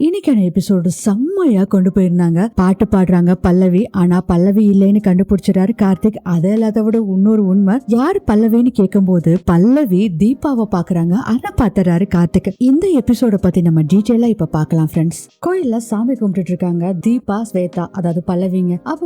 இன்னைக்கான எபிசோடு செம்மையா கொண்டு போயிருந்தாங்க. பாட்டு பாடுறாங்க பல்லவி. ஆனா பல்லவி இல்லைன்னு கண்டுபிடிச்சிடாரு கார்த்திக். அதை இல்லாத விட இன்னொரு உண்மை, யாரு பல்லவின்னு கேட்கும் போது பல்லவி தீபாவை பாக்குறாங்க. ஆனா பாத்துறாரு கார்த்திக். இந்த எபிசோட பத்தி நம்ம டீட்டெயிலா இப்ப பாக்கலாம் ஃப்ரெண்ட்ஸ். கோயில்ல சாமி கும்பிட்டு இருக்காங்க தீபா, ஸ்வேதா, அதாவது பல்லவிங்க. அப்ப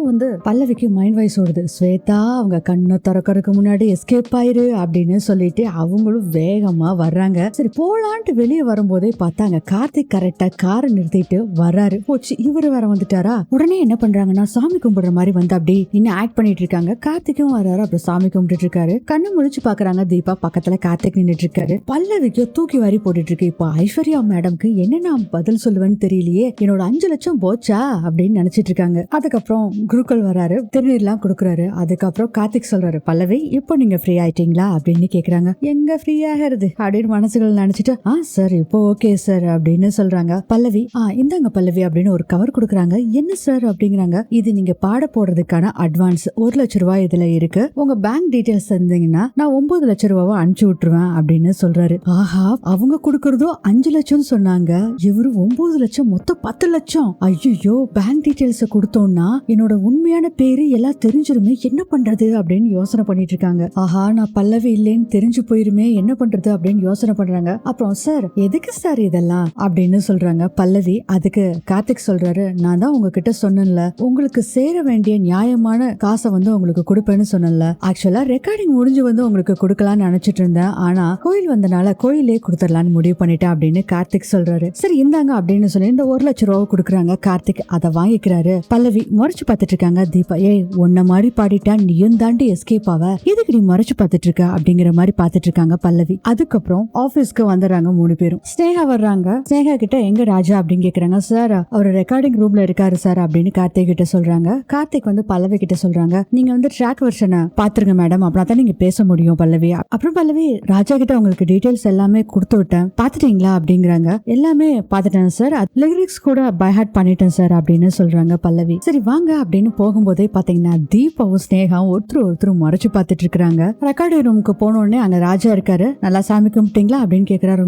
பல்லவிக்கு மைண்ட் வாய்ஸ் ஓடுது, ஸ்வேதா அவங்க கண்ணை திறக்கறதுக்கு முன்னாடி எஸ்கேப் ஆயிரு அப்படின்னு சொல்லிட்டு அவங்களும் வேகமா வர்றாங்க. சரி போலான்ட்டு வெளியே வரும்போதே பார்த்தாங்க கார்த்திக் கரெக்டா காரை நிறுத்திட்டு வர்றாரு. போச்சு, இவரு வேற வந்துட்டாரா. உடனே என்ன பண்றாங்கன்னா சாமி கும்பிடுற மாதிரி அப்படி இன்னும் ஆக்ட் பண்ணிட்டு இருக்காங்க. கார்த்திக்கும் வர்றாரு. அப்புறம் சாமி கும்பிட்டு இருக்காரு. கண்ணு முழிச்சு பாக்குறாங்க. தீபா பக்கத்துல கார்த்திக் நின்றுட்டு இருக்காரு. பல்லவிக்கு தூக்கி வாரி போட்டுட்டு இருக்கு. இப்போ ஐஸ்வர்யா மேடம்க்கு என்ன நான் பதில் சொல்லுவேன்னு தெரியலையே, என்னோட 5 லட்சம் போச்சா அப்படின்னு நினைச்சிட்டு இருக்காங்க. அதுக்கப்புறம் குருக்கள் வராரு, திருநீர்லாம் கொடுக்குறாரு. அதுக்கப்புறம் கார்த்திக் சொல்றாரு, பல்லவி இப்போ நீங்க ஃப்ரீ ஆயிட்டீங்களா அப்படின்னு கேக்குறாங்க. எங்க ஃப்ரீ ஆகிறது அப்படின்னு மனசுகள் நினைச்சிட்டு, சார் இப்போ ஓகே சார் அப்படின்னு சொல்றாங்க. பல்லவி இந்தாங்க பல்லவி அப்படின்னு ஒரு கவர் கொடுக்குறாங்க. என்ன சார் அப்படிங்கிறாங்க. இது நீங்க பாட போடுறதுக்கான அட்வான்ஸ் 1 லட்சம் ரூபாய் இதுல இருக்கு. உங்க பேங்க் டீடைல்ஸ் தந்தீங்கன்னா நான் 9 லட்சம் ரூபாவை அனுப்பிச்சு விட்டுருவேன் அப்படின்னு சொல்றாரு. ஆஹா, அவங்க கொடுக்கறதோ 5 லட்சம் சொன்னாங்க, இவரு 9 லட்சம், மொத்தம் 10 லட்சம். ஐயோ, பேங்க் டீடைல்ஸ் கொடுத்தோம்னா என்னோட உண்மையான பேரு எல்லாம் தெரிஞ்சிருமே, என்ன பண்றது அப்படின்னு யோசனை பண்ணிட்டு இருக்காங்க. ஆஹா, நான் பல்லவி இல்லைன்னு தெரிஞ்சு போயிருமே, என்ன பண்றது அப்படின்னு யோசனை பண்றாங்க. அப்புறம் சார் எதுக்கு சார் இதெல்லாம் அப்படின்னு சொல்றாங்க பல்லவி. அதுக்கு கார்த்திக் சொல்றாரு, நான் தான் உங்ககிட்ட சொன்னேன்ல, உங்களுக்கு சேர வேண்டிய நியாயமான காசை உங்களுக்கு கொடுப்பேன்னு சொன்னேன்ல. ஆக்சுவலா ரெக்கார்டிங் முடிஞ்சு உங்களுக்கு கொடுக்கலாம்னு நினைச்சிட்டு இருந்தேன், ஆனா கோயில் வந்தனால கோயிலே கொடுத்துடலான்னு முடிவு பண்ணிட்டேன் அப்படின்னு கார்த்திக் சொல்றாரு. சரி இந்தாங்க அப்படின்னு சொல்லி இந்த 1 லட்சம் ரூபாய் கொடுக்குறாங்க. கார்த்திக் அதை வாங்கிக்கிறாரு. பல்லவி முறைச்சு பார்த்துட்டு இருக்காங்க. தீபா, ஏய் உன்ன மாதிரி பாடிட்டா நீயும் தாண்டி எஸ்கேப் ஆவ, எதுக்கு நீ முறைச்சு பார்த்துட்டு இருக்க அப்படிங்கிற மாதிரி பார்த்துட்டு இருக்காங்க பல்லவி. அதுக்கப்புறம் ஆபீஸ்க்கு வந்துடுறாங்க 3 பேரும். ஸ்னேகா வர்றாங்க. ஸ்னேகா கிட்ட எங்க ராஜா அப்படின்னு கேக்குறாங்க. சார் அவர் ரெக்கார்டிங் ரூம்ல இருக்காரு சார் அப்படின்னு கார்த்திக் கிட்ட சொல்றாங்க. கார்த்திக் பல்லவி கிட்ட சொல்றாங்க, நீங்க ட்ராக் வெர்ஷனை பாத்துருங்க மேடம், அப்படின்னா நீங்க பேச முடியும் பல்லவி. அப்புறம் பல்லவி, ராஜா கிட்ட உங்களுக்கு டீடைல்ஸ் எல்லாமே கொடுத்து விட்டேன், பாத்துட்டீங்களா அப்படிங்கிறாங்க. எல்லாமே பாத்துட்டேன் சார், லிரிக்ஸ் கூட பை ஹார்ட் பண்ணிட்டேன் சார் அப்படின்னு சொல்றாங்க பல்லவி. சரி வாங்க அப்படின்னு போகும்போதே பாத்தீங்கன்னா தீபாவும் ஸ்னேகாவும் ஒருத்தர் மறைச்சு பாத்துட்டு இருக்காங்க. ரெக்கார்டிங் ரூமுக்கு போனோடனே அங்க ராஜா இருக்காரு. நல்லா சாமி கும்பிட்டீங்களா அப்படின்னு கேக்குறாரு.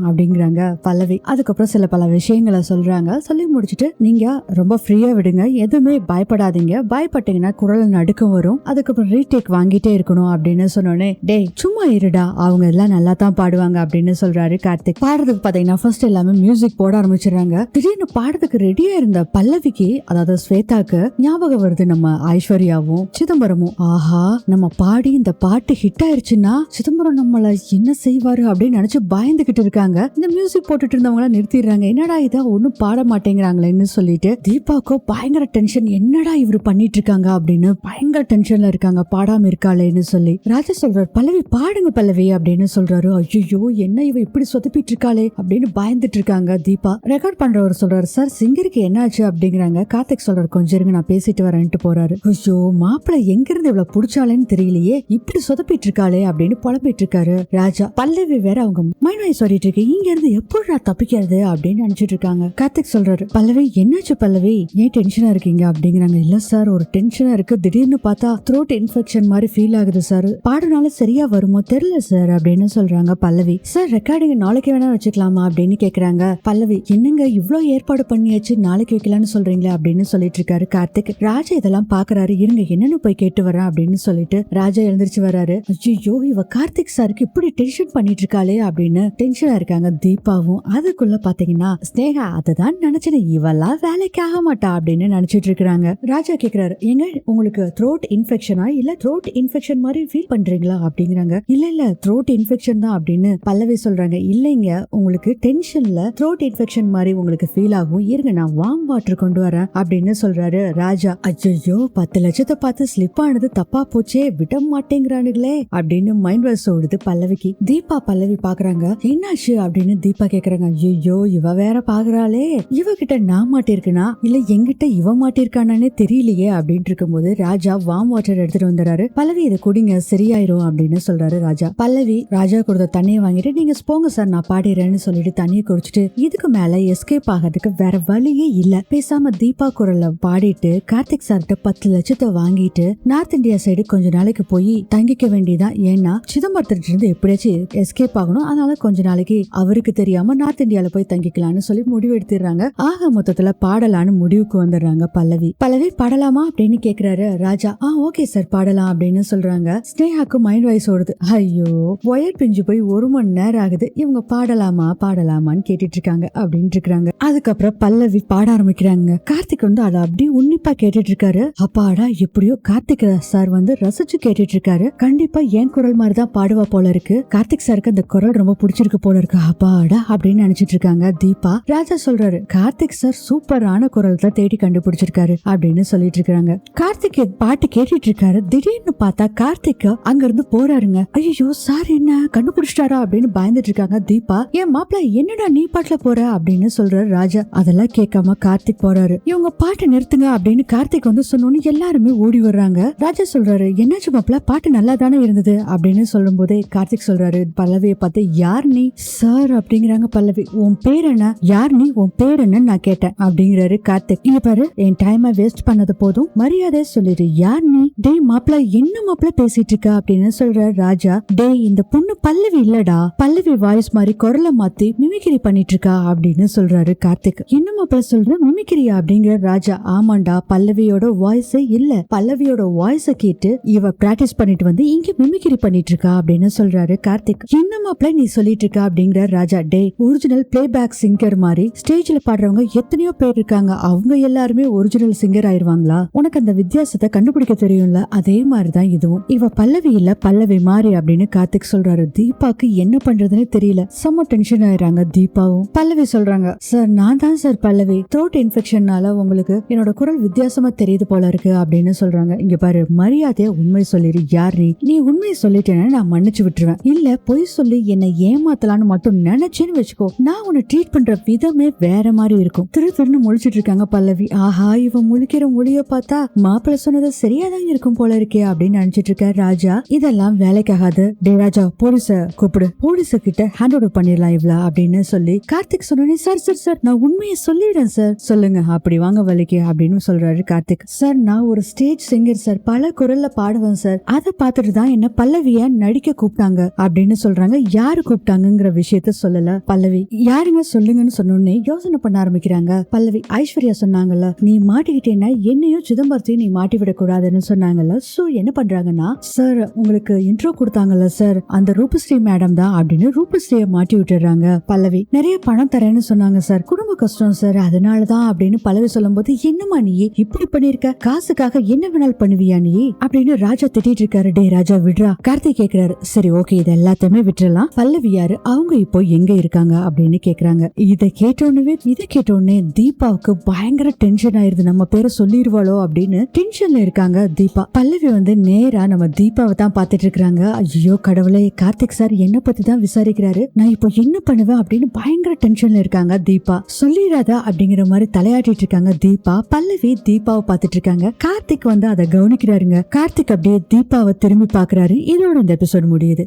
அப்படிங்கிறாங்க பல்லவி. அதுக்கப்புறம் சில பல விஷயங்களை சொல்றாங்க. சொல்லி முடிச்சுட்டு, நீங்க ரொம்ப ஃப்ரீயா விடுங்க, எதுவுமே பயப்படாதீங்க, பயப்பட்டீங்கன்னா குரல் நடுக்கம் வரும், அதுக்கப்புறம் ரீடேக் வாங்கிட்டே இருக்கணும் அப்படின்னு சொன்னோடனே, டேய் சும்மா இருடா, அவங்க எல்லாம் நல்லா தான் பாடுவாங்க அப்படின்னு சொல்றாரு கார்த்திக். பாடுறதுக்கு பாத்தீங்கன்னா ஃபர்ஸ்ட் எல்லாமே மியூசிக் போட ஆரம்பிச்சிடறாங்க. திடீர்னு பாடுறதுக்கு ரெடியா இருந்த பல்லவிக்கு, அதாவது ஸ்வேதாக்கு ஞாபகம் வருது நம்ம ஐஸ்வர்யாவும் சிதம்பரமும். ஆஹா, நம்ம பாடி இந்த பாட்டு ஹிட் ஆயிருச்சுன்னா சிதம்பரம் நம்மள என்ன செய்வாரு அப்படின்னு நினைச்சு பயந்துகிட்டு இருக்காங்க. இந்த மியூசிக் போட்டுட்டு இருந்தவங்கள நிறுத்திடுறாங்க. என்னடா இதா ஒன்னும் பாட மாட்டேங்கிறாங்களேன்னு சொல்லிட்டு தீபாக்கோ பயங்கர டென்ஷன், என்னடா இவரு பண்ணிட்டு இருக்காங்க அப்படின்னு பயங்கர டென்ஷன்ல இருக்காங்க, பாடாம இருக்காளேன்னு சொல்லி. ராஜா சொல்றாரு, பல்லவி பாடுங்க பல்லவி அப்படின்னு சொல்றாரு. ஐயோ, என்ன இவ இப்படி சொதப்பிட்டு இருக்காளே அப்படின்னு பயந்துட்டு இருக்காங்க தீபா. ரெக்கார்ட் பண்றவர் சொல்றாரு, சார் சிங்கருக்கு என்ன ஆச்சு அப்படிங்கிறாங்க. கார்த்திக் சொல்றாரு, கொஞ்சம் இருங்க நான் பேசிட்டு வரேன்ட்டு போறாரு. ஐயோ, மாப்பிள்ள எங்க இருந்து இவ்வளவு புடிச்சாலேன்னு தெரியலையே, இப்படி சொதப்பிட்டு இருக்காளே அப்படின்னு புலம்பிட்டு இருக்காரு ராஜா. பல்லவி வேற அவங்க மைண்ட் வாய்ஸ் சொல்லிட்டு இருக்கு, இங்க இருந்து எப்படி நான் தப்பிக்கிறது அப்படின்னு நினைச்சிட்டு இருக்காங்க. கார்த்திக் சொல்றாரு, பல்லவி என்னாச்சு பல்லவி, ஏன் டென்ஷனா இருக்கீங்க அப்படிங்கிறாங்க. இல்ல சார், ஒரு டென்ஷனா இருக்கு, திடீர்னு பார்த்தா த்ரோட் இன்ஃபெக்ஷன் மாதிரி ஃபீல் ஆகுது சார், பாடுனால சரியா வருமோ தெரியல சார் அப்படின்னு சொல்றாங்க பல்லவி. சார் ரெக்கார்டிங் நாளைக்கு வேணா வச்சுக்கலாமா அப்படின்னு கேக்குறாங்க. பல்லவி, என்னங்க இவ்வளவு ஏற்பாடு பண்ணியாச்சு, நாளைக்கு வைக்கலாம்னு சொல்றீங்களா அப்படின்னு சொல்லிட்டு இருக்காரு கார்த்திக். ராஜா இதெல்லாம் பாக்குறாரு. இருங்க என்னன்னு போய் கேட்டு வரேன் அப்படின்னு சொல்லிட்டு ராஜா எழுந்திருச்சு வராரு. ஐயோ, இவ கார்த்திக் சாருக்கு இப்படி டென்ஷன் பண்ணிட்டு இருக்காளே அப்படின்னு டென்ஷனா இருக்காங்க தீபாவும். அதுக்குள்ள பாத்தீங்கன்னா ஸ்னேகா, அதுதான் நினைச்சேன், இவெல்லாம் வேலைக்கு ஆக மாட்டா அப்படின்னு நினைச்சிட்டு இருக்காங்க. ராஜா கேக்குறாரு, எங்க உங்களுக்கு த்ரோட் இன்ஃபெக்ஷனா இல்ல த்ரோட் இன்ஃபெக்ஷன் மாதிரி ஃபீல் பண்றீங்களா அப்படிங்கிறாங்க. இல்ல த்ரோட் இன்ஃபெக்ஷன் தான் அப்படின்னு பல்லவி சொல்றாங்க. இல்லைங்க, உங்களுக்கு டென்ஷன்ல த்ரோட் இன்ஃபெக்ஷன் மாதிரி உங்களுக்கு ஃபீல் ஆகும், இருங்க நான் வார்ம் வாட்டர் கொண்டு வரேன் அப்படின்னு சொல்றாரு ராஜா. ஐயோ, 10 லட்சத்தை பார்த்து ஸ்லிப் ஆனது தப்பா போச்சே, விட மாட்டேங்கிறானுங்களே அப்படின்னு மைண்ட் வாய்ஸ் ஓடுது பல்லவிக்கு. தீபா பல்லவி பாக்குறாங்க. என்னாச்சு அப்படின்னு தீபா கேக்குறாங்க. ஐயோ, இவ வேற பாக்குறாளே, இவகிட்ட நான் மாட்டிருக்கனா இல்ல எங்கிட்ட இவ மாட்டிருக்கானே தெரியலையே அப்படின்னு இருக்கும்போது ராஜா வார்ம் வாட்டர் எடுத்துட்டு வந்துறாரு. பல்லவி இதை குடிங்க சரியாயிரும் அப்படின்னு சொல்றாரு ராஜா. பல்லவி ராஜா கொடுத்த தண்ணியை வாங்கிட்டு, நீங்க போங்க சார் நான் பாடிறேன்னு சொல்லிட்டு தண்ணியை குடிச்சிட்டு, இதுக்கு மேல எஸ்கேப் ஆகிறதுக்கு வேற வழியே இல்ல, பேசாம தீபா குரல்ல பாடிட்டு கார்த்திக் சார்கிட்ட 10 லட்சத்தை வாங்கிட்டு நார்த் இந்தியா சைடு கொஞ்ச நாளைக்கு போய் தங்கிக்க வேண்டியதான். ஏன்னா சிதம்பரத்திட்ட இருந்து எப்படியாச்சும் எஸ்கேப் ஆகணும், அதனால கொஞ்ச நாளைக்கு அவருக்கு தெரியாம நார்த் இந்தியால போய் தங்கிக்கலாம்னு சொல்லி முடிவு எடுத்துறாங்க. ஆக மொத்தத்துல பாடலான்னு முடிவுக்கு வந்துடுறாங்க பல்லவி. பல்லவி பாடலாமா அப்படின்னு கேக்குறாரு ராஜா. ஓகே சார் பாடலாம் அப்படின்னு சொல்றாங்க. ஸ்னேகாக்கு மைண்ட் வாய்ஸ் ஓடுது. ஐயோ ஒயர் பிஞ்சு போய் 1 மணி நேரம் ஆகுது, இவங்க பாடலாமான்னு கேட்டுட்டு இருக்காங்க அப்படின்னு இருக்காங்க. அதுக்கப்புறம் பல்லவி பாட ஆரம்பிக்கிறாங்க. கார்த்திக் வந்து அதை அப்படியே உன்னிப்பா கேட்டுட்டு இருக்காரு. அப்பாடா எப்படியோ கார்த்திக் சார் வந்து ரசிச்சு கேட்டுட்டு இருக்காரு. கண்டிப்பா என் குரல் மாதிரிதான் பாடுவா போல இருக்கு. கார்த்திக் சாருக்கு அந்த குரல் ரொம்ப பிடிச்சிருக்கு போல இருக்கு. அப்பாடா அப்படின்னு நினைச்சிட்டு இருக்காங்க தீபா. ராஜா சொல்றாரு கார்த்திக் சார் சூப்பரான குரல் தான் தேடி கண்டுபிடிச்சிருக்காரு அப்படின்னு சொல்லிட்டு இருக்காங்க. கார்த்திக் பாட்டு கேட்டுட்டு இருக்காரு. திடீர்னு பார்த்தா கார்த்திக் அங்க இருந்து போறாருங்க. ஐயோ சார் என்ன கண்டுபிடிச்சிட்டாரா அப்படின்னு பயந்துட்டு இருக்காங்க தீபா. ஏன் மாப்பிள்ள என்னடா நீ பாட்டுல போற அப்படின்னு சொல்றாரு ராஜா. அதெல்லாம் கேட்காம கார்த்திக் போறாரு. இவங்க பாட்டை நிறுத்துங்க அப்படின்னு கார்த்திக் வந்து சொன்னோன்னு எல்லாருமே ஓடி வர்றாங்க. ராஜா சொல்றாரு என்னாச்சு மாப்பிள்ள, பாட்டு நல்லா தானே இருந்தது அப்படின்னு சொல்லும் போதே கார்த்திக் சொல்றாரு பல்லவியை பார்த்து யார் நீ சார் அப்படிங்கிறாங்க பல்லவி. உன் பேர் என்ன? யார் நீ, உன் பேர் என்ன நான் கேட்டேன் அப்படிங்கிறாரு கார்த்திக். இங்க பாரு என் டைமை வேஸ்ட் பண்ணது போதும், மரியாதை சொல்லிடு யார் நீ. டே மாப்பிள்ள என்ன மாப்பிள்ள பேசிட்டு இருக்க அப்படின்னு சொல்றாரு ராஜா. டே இந்த பொண்ணு பல்லவி இல்லடா, பல்லவி வாய்ஸ் மாதிரி குரலை மாத்தி மிமிக்ரி பண்ணிட்டு இருக்கா அப்படின்னு சொல்றாரு கார்த்திக். என்ன மாப்பிள்ள சொல்ற மிமிக்ரியா அப்படிங்கிற ராஜா. ஆமாண்டா பல்லவியோட வாய்ஸே இல்ல, பல்லவியோட வாய்ஸ கேட்டு இவ பிராக்டிஸ் பண்ணிட்டு வந்து இங்க மிமிக்ரி பண்ணிட்டு இருக்கா அப்படின்னு சொல்றாரு கார்த்திக். என்ன மாப்பிள்ள நீ சொல்லிட்டு இருக்கா அப்படிங்கிற ராஜா. டே ஒரிஜினல் பிளேபேக் சிங்கர் மாதிரி ஸ்டேஜ்ல பாடுறவங்க எத்தனையோ பேர் இருக்காங்க, அவங்க எல்லாருமே ஒரிஜினல் சிங்கர் ஆயிருவாங்களா? உனக்கு அந்த வித்தியாசத்தை கண்டுபிடிக்க தெரியும்ல, அதே மாதிரிதான் இதுவும். இவ பல்லவி இல்ல பல்லவி மாறி அப்படின்னு கார்த்திக் சொல்றாரு. தீபாக்கு என்ன பண்றதுன்னு தெரியல, செம்ம டென்ஷன் ஆயிடுறாங்க தீபாவும். பல்லவி சொல்றாங்க சார் நான் தான் சார் பல்லவி, த்ரோட் இன்ஃபெக்ஷன்னால உங்களுக்கு என்னோட குரல் வித்தியாசமா தெரியுது போல இருக்கு அப்படின்னு சொல்றாங்க. இங்க பாரு மரியாதையா உண்மை சொல்லிடு யார் நீ. நீ உண்மையை சொல்லிட்டேன்னா நான் மன்னிச்சு விட்டுருவேன், இல்ல பொய் சொல்லி என்னை ஏமாத்தலான்னு மட்டும் நினைச்சேன்னு வச்சுக்கோ, நான் உன்னை ட்ரீட் பண்ற விதமே வேற மாதிரி இருக்கும். திருன்னு முழிச்சிட்டு இருக்காங்க பல்லவி. ஆஹா இவன் முழிக்கிற மொழிய பார்த்தா மாப்பிள்ள சொன்னது சரியாதான் இருக்கும் போல இருக்கே அப்படின்னு நினைச்சிட்டு இருக்க ராஜா. இதெல்லாம் வேலைக்காகாது, டே ராஜா போலீஸ கூப்பிடு, போலீஸ கிட்ட ஹேண்ட் ஓவர் பண்ணிடலாம் இவ்ளா அப்படின்னு சொல்லி கார்த்திக் சொன்னே. சார் சார் சார் நான் உண்மையை சொல்லிடுறேன் சார். சொல்லுங்க அப்படி வாங்க வலிக்கு அப்படின்னு சொல்றாரு கார்த்திக். சார் நான் ஒரு ஸ்டேஜ் சிங்கர் சார், பல குரல்ல பாடுவேன் சார், அதை பார்த்துட்டு தான் என்ன பல்லவிய நடிக்க கூப்பிட்டாங்க அப்படின்னு சொல்றாங்க. யாரு கூப்பிட்டாங்கிற விஷயத்த சொல்லல பல்லவி. யாருங்க சொல்லுங்கன்னு சொன்னோன்னே யோசனை பண்ண ஆரம்பிக்கிறாங்க பல்லவி. ஐஸ்வர்யா சொன்னாங்கல்ல நீ மாட்டிக்கிட்டேன்னா என்னையும் சிதம்பரத்தையும் நீ மாட்டி விட கூடாதுன்னு சொன்னாங்கல்ல, சோ என்ன பண்றாங்கன்னா சார் உங்களுக்கு இன்ட்ரோ கொடுத்தாங்கல்ல சார், அந்த ரூபஸ்ரீ மேடம் தான் அப்படின்னு ரூபஸ்ரீய மாட்டி விட்டுறாங்க பல்லவி. நிறைய பணம் தரேன்னு சொன்னாங்க சார், குடும்ப கஷ்டம் சார் அதனாலதான் அப்படின்னு பல்லவி சொல்லும் போது என்னமா நீ இப்படி பண்ணிருக்க, காசுக்காக என்ன வேணாலும் பண்ணுவியா நீ அப்படின்னு ராஜா திட்டிட்டு இருக்காரு. டே ராஜா விடுறா. கார்த்திக் கேக்குறாரு சரி ஓகே இது எல்லாத்தையுமே விட்டுறலாம், பல்லவி யாரு, அவங்க இப்போ எங்க இருக்காங்க அப்படின்னு கேக்குறாங்க. இதை கேட்டோன்னே தீபாவுக்கு பயங்கர டென்ஷன் ஆயிருது, நம்ம பேரை சொல்லிடுவாளோ அப்படின்னு டென்ஷன்ல இருக்காங்க தீபா. பல்லவி வந்து நேரா நம்ம தீபாவை தான் பாத்துட்டு இருக்காங்க. ஐயோ கடவுளே கார்த்திக் சார் என்ன பத்தி தான் விசாரிக்கிறாரு, நான் இப்போ என்ன பண்ணுவேன் அப்படின்னு பயங்கர டென்ஷன்ல இருக்காங்க தீபா. சொல்லிடாதா அப்படிங்கிற மாதிரி தலையாட்டிட்டு இருக்காங்க தீபா. பல்லவி தீபாவை பாத்துட்டு இருக்காங்க. கார்த்திக் வந்து அதை கவனிக்கிறாருங்க. கார்த்திக் அப்படியே தீபாவை திரும்பி பாக்குறாரு. இதோட இந்த எபிசோட் முடியுது.